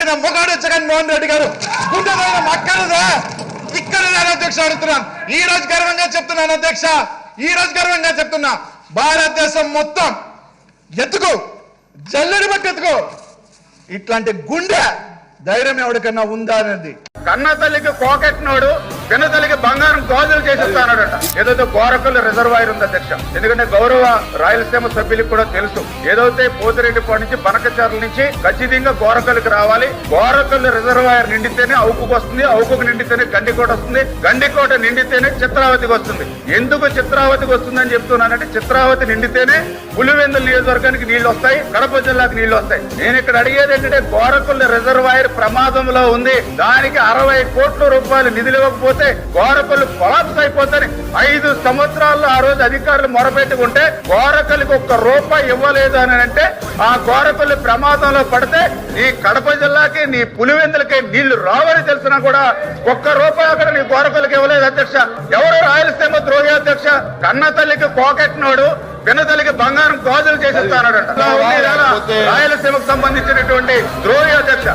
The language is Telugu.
గుండెదైన మొగాడు జగన్మోహన్ రెడ్డి గారు గుండెదైన మక్కలదే ఇక్కడ నేను అధ్యక్ష అడుగుతున్నాను. ఈ రోజు గర్వంగా చెప్తున్నాను అధ్యక్ష, ఈ రోజు గర్వంగా చెప్తున్నా, భారతదేశం మొత్తం ఎత్తుకో, జల్లెడి బట్టి ఎత్తుకో, ఇట్లాంటి గుండె ధైర్యం ఎవరికన్నా ఉందా అనేది. కన్న తల్లికి కోకెట్టినోడు పిన్న తల్లికి బంగారం గాజులు చేసేస్తానడట. ఏదైతే గోరకల్లు రిజర్వాయర్ ఉంది అధ్యక్ష, ఎందుకంటే గౌరవ రాయలసీమ సభ్యులకు కూడా తెలుసు, ఏదైతే పోతిరెడ్డిపాడు నుంచి బనకచర్ల నుంచి ఖచ్చితంగా గోరకల్లుకి రావాలి. గోరకల్లు రిజర్వాయర్ నిండితేనే అవుకుకు వస్తుంది, అవుకుకు నిండితేనే గండికోట వస్తుంది, గండికోట నిండితేనే చిత్రావతికి వస్తుంది. ఎందుకు చిత్రావతికి వస్తుందని చెప్తున్నానంటే, చిత్రావతి నిండితేనే పులివెందుల నియోజకవర్గానికి నీళ్లు వస్తాయి, కడప జిల్లాకి నీళ్లు వస్తాయి. నేను ఇక్కడ అడిగేది ఏంటంటే, గోరకల్లు రిజర్వాయర్ ప్రమాదంలో ఉంది, దానికి 60 కోట్ల రూపాయలు నిధులు ఇవ్వకపోతే గోరకల్లు కొలాప్స్ అయిపోతాయి. 5 సంవత్సరాల్లో ఆ రోజు అధికారులు మొరపెట్టుకుంటే గోరకల్లుకి ₹1 ఇవ్వలేదు అని అంటే, ఆ గోరకల్లు ప్రమాదంలో పడితే నీ కడప జిల్లాకి నీ పులివెందులకి నీళ్లు రావని తెలిసినా కూడా ₹1 అక్కడ నీ గోరకల్లుకి ఇవ్వలేదు అధ్యక్ష. ఎవరు రాయలసీమ ద్రోహి అధ్యక్ష? కన్న తల్లికి కోకెట్టినోడు పిన్న తల్లికి బంగారం గాజులు చేసేస్తానట. రాయలసీమకు సంబంధించినటువంటి ద్రోహి అధ్యక్ష.